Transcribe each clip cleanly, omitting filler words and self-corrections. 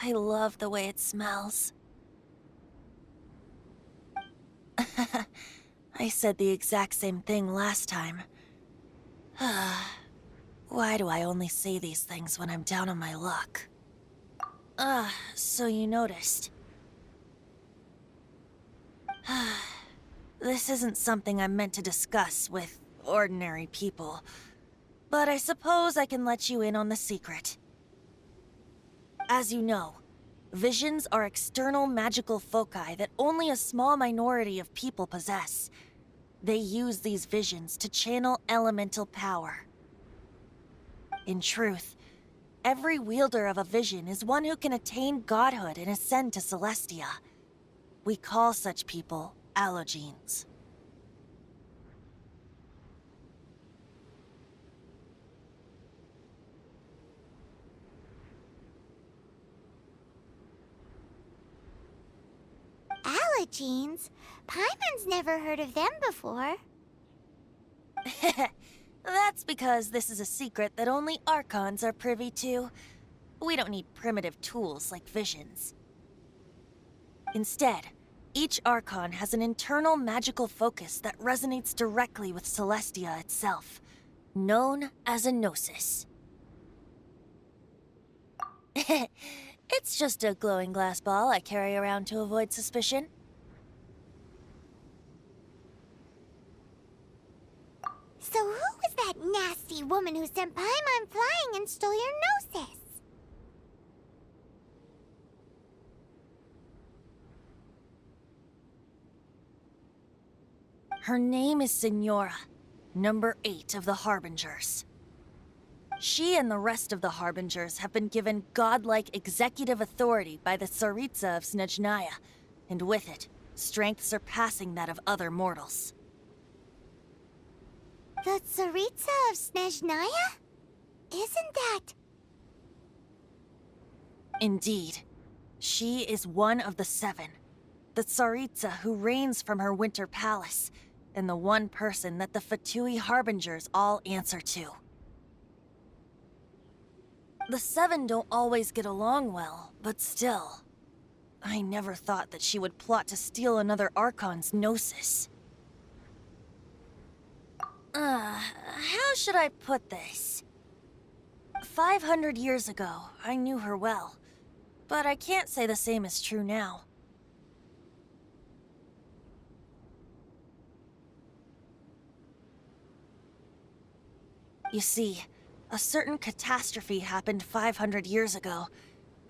I love the way it smells. I said the exact same thing last time. Why do I only say these things when I'm down on my luck? So you noticed. This isn't something I'm meant to discuss with ordinary people, but I suppose I can let you in on the secret. As you know, visions are external magical foci that only a small minority of people possess. They use these visions to channel elemental power. In truth, every wielder of a vision is one who can attain godhood and ascend to Celestia. We call such people allogenes. Allogenes? Paimon's never heard of them before. That's because this is a secret that only Archons are privy to. We don't need primitive tools like visions. Instead, each Archon has an internal magical focus that resonates directly with Celestia itself, known as a gnosis. It's just a glowing glass ball I carry around to avoid suspicion. So who was that nasty woman who sent Paimon flying and stole your gnosis? Her name is Signora, number 8 of the Harbingers. She and the rest of the Harbingers have been given godlike executive authority by the Tsaritsa of Snezhnaya, and with it, strength surpassing that of other mortals. The Tsaritsa of Snezhnaya? Isn't that... Indeed. She is one of the 7, the Tsaritsa who reigns from her winter palace, and the one person that the Fatui Harbingers all answer to. The 7 don't always get along well, but still. I never thought that she would plot to steal another Archon's gnosis. How should I put this? 500 years ago, I knew her well, but I can't say the same is true now. You see, a certain catastrophe happened 500 years ago,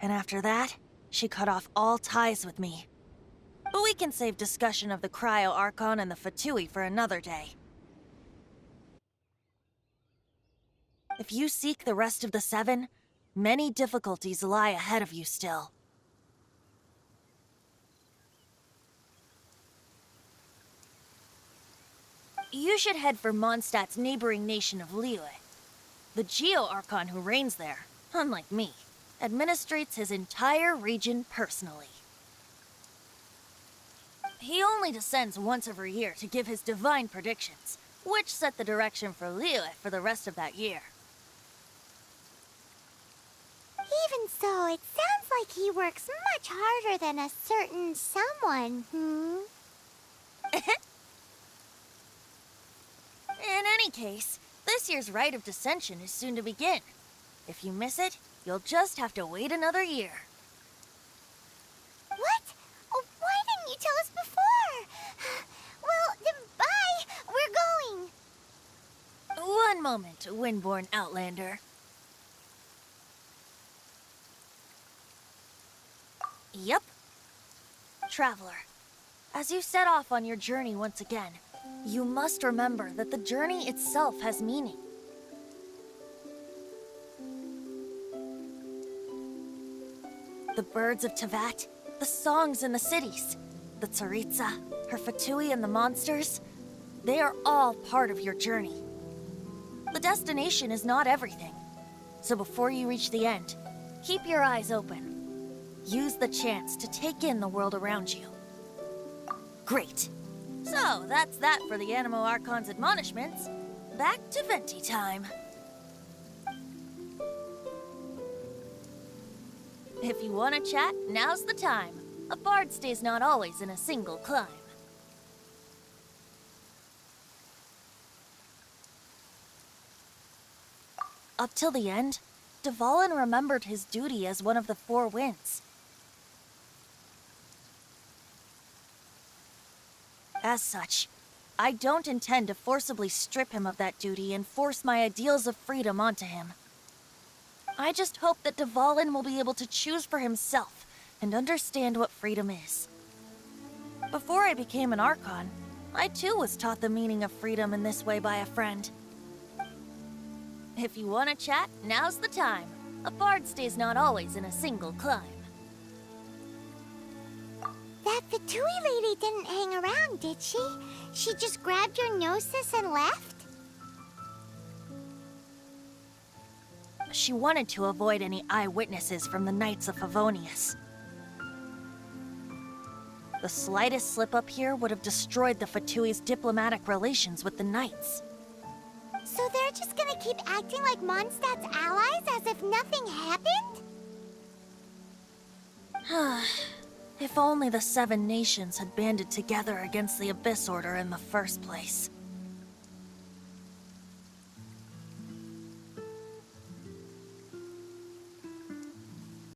and after that, she cut off all ties with me. But we can save discussion of the Cryo Archon and the Fatui for another day. If you seek the rest of the 7, many difficulties lie ahead of you still. You should head for Mondstadt's neighboring nation of Liyue. The Geo-Archon who reigns there, unlike me, administrates his entire region personally. He only descends once every year to give his divine predictions, which set the direction for Liyue for the rest of that year. Even so, it sounds like he works much harder than a certain someone, In any case, this year's Rite of Descension is soon to begin. If you miss it, you'll just have to wait another year. What? Oh, why didn't you tell us before? Well, then bye! We're going! One moment, Windborn Outlander. Yep. Traveler, as you set off on your journey once again, you must remember that the journey itself has meaning. The birds of Tevat, the songs in the cities, the Tsaritsa, her Fatui and the monsters, they are all part of your journey. The destination is not everything, so before you reach the end, keep your eyes open. Use the chance to take in the world around you. Great. So, that's that for the Animo Archon's admonishments. Back to Venti time. If you want to chat, now's the time. A bard stays not always in a single climb. Up till the end, Dvalin remembered his duty as one of the Four Winds. As such, I don't intend to forcibly strip him of that duty and force my ideals of freedom onto him. I just hope that Dvalin will be able to choose for himself and understand what freedom is. Before I became an Archon, I too was taught the meaning of freedom in this way by a friend. If you want to chat, now's the time. A bard stays not always in a single climb. That Fatui lady didn't hang around, did she? She just grabbed your gnosis and left? She wanted to avoid any eyewitnesses from the Knights of Favonius. The slightest slip-up here would have destroyed the Fatui's diplomatic relations with the Knights. So they're just gonna keep acting like Mondstadt's allies as if nothing happened? If only the Seven Nations had banded together against the Abyss Order in the first place.